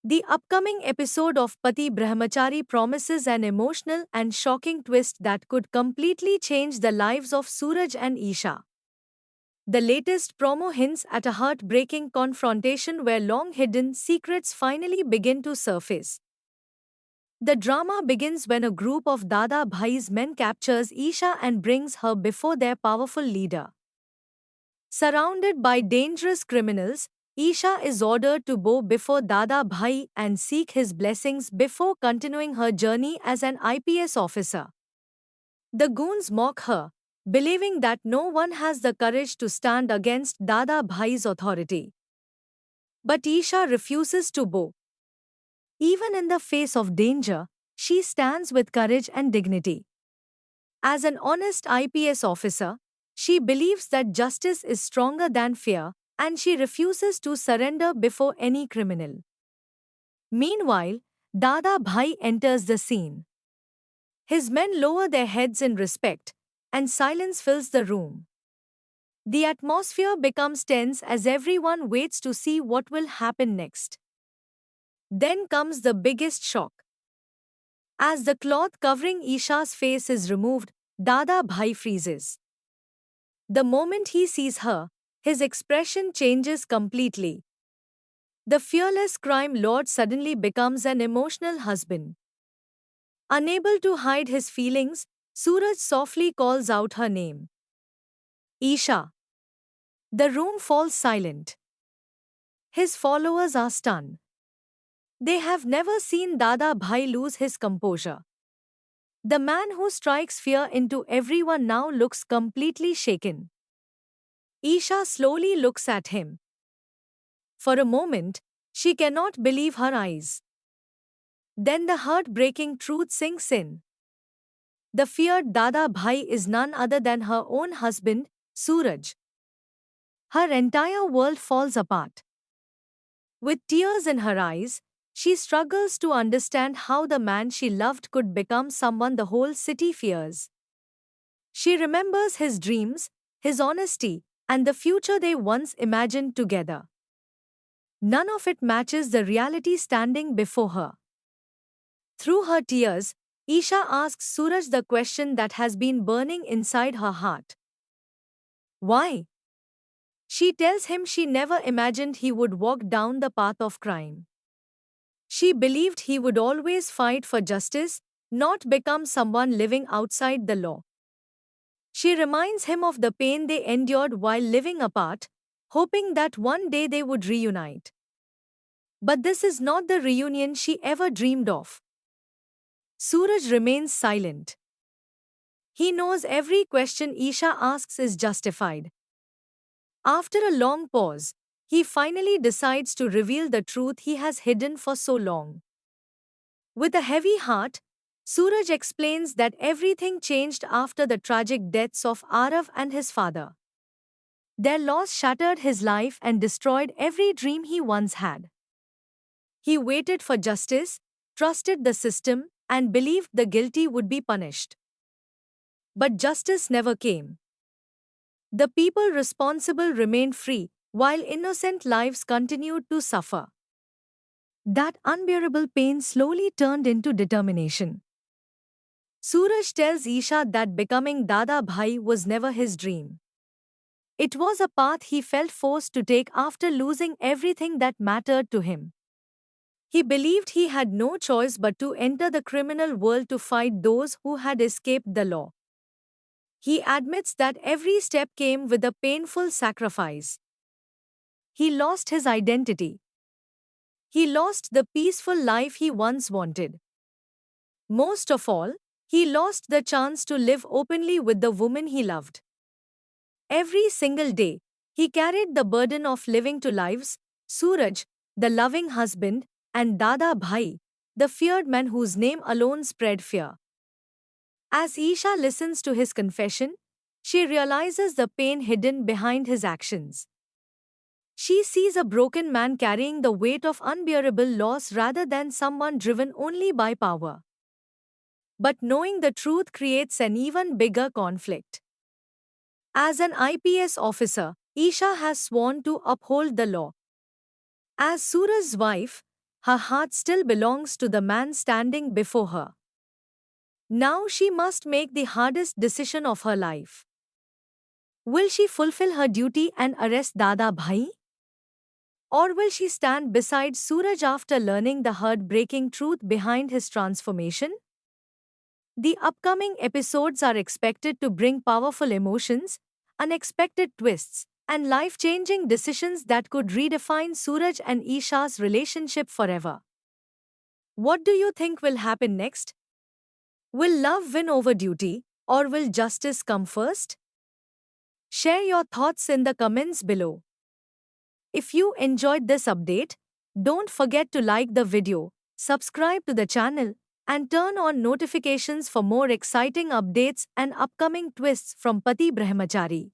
The upcoming episode of Pati Brahmachari promises an emotional and shocking twist that could completely change the lives of Suraj and Isha. The latest promo hints at a heartbreaking confrontation where long hidden secrets finally begin to surface. The drama begins when a group of Dada Bhai's men captures Isha and brings her before their powerful leader. Surrounded by dangerous criminals, Isha is ordered to bow before Dada Bhai and seek his blessings before continuing her journey as an IPS officer. The goons mock her, believing that no one has the courage to stand against Dada Bhai's authority. But Isha refuses to bow. Even in the face of danger, she stands with courage and dignity. As an honest IPS officer, she believes that justice is stronger than fear, and she refuses to surrender before any criminal. Meanwhile, Dada Bhai enters the scene. His men lower their heads in respect, and silence fills the room. The atmosphere becomes tense as everyone waits to see what will happen next. Then comes the biggest shock. As the cloth covering Isha's face is removed, Dada Bhai freezes. The moment he sees her, his expression changes completely. The fearless crime lord suddenly becomes an emotional husband. Unable to hide his feelings, Suraj softly calls out her name. Isha. The room falls silent. His followers are stunned. They have never seen Dada Bhai lose his composure. The man who strikes fear into everyone now looks completely shaken. Isha slowly looks at him. For a moment, she cannot believe her eyes. Then the heartbreaking truth sinks in. The feared Dada Bhai is none other than her own husband, Suraj. Her entire world falls apart. With tears in her eyes, she struggles to understand how the man she loved could become someone the whole city fears. She remembers his dreams, his honesty, and the future they once imagined together. None of it matches the reality standing before her. Through her tears, Isha asks Suraj the question that has been burning inside her heart. Why? She tells him she never imagined he would walk down the path of crime. She believed he would always fight for justice, not become someone living outside the law. She reminds him of the pain they endured while living apart, hoping that one day they would reunite. But this is not the reunion she ever dreamed of. Suraj remains silent. He knows every question Isha asks is justified. After a long pause, he finally decides to reveal the truth he has hidden for so long. With a heavy heart, Suraj explains that everything changed after the tragic deaths of Arav and his father. Their loss shattered his life and destroyed every dream he once had. He waited for justice, trusted the system, and believed the guilty would be punished. But justice never came. The people responsible remained free, while innocent lives continued to suffer. That unbearable pain slowly turned into determination. Suraj tells Isha that becoming Dada Bhai was never his dream. It was a path he felt forced to take after losing everything that mattered to him. He believed he had no choice but to enter the criminal world to fight those who had escaped the law. He admits that every step came with a painful sacrifice. He lost his identity. He lost the peaceful life he once wanted. Most of all, he lost the chance to live openly with the woman he loved. Every single day, he carried the burden of living two lives: Suraj, the loving husband, and Dada Bhai, the feared man whose name alone spread fear. As Isha listens to his confession, she realizes the pain hidden behind his actions. She sees a broken man carrying the weight of unbearable loss rather than someone driven only by power. But knowing the truth creates an even bigger conflict. As an IPS officer, Isha has sworn to uphold the law. As Suraj's wife, Her heart still belongs to the man standing before her. Now she must make the hardest decision of her life. Will she fulfill her duty and arrest Dada Bhai? Or will she stand beside Suraj after learning the heartbreaking truth behind his transformation? The upcoming episodes are expected to bring powerful emotions, unexpected twists, and life changing decisions that could redefine Suraj and Isha's relationship forever. What do you think will happen next? Will love win over duty, or will justice come first? Share your thoughts in the comments below. If you enjoyed this update, don't forget to like the video, subscribe to the channel, and turn on notifications for more exciting updates and upcoming twists from Pati Brahmachari.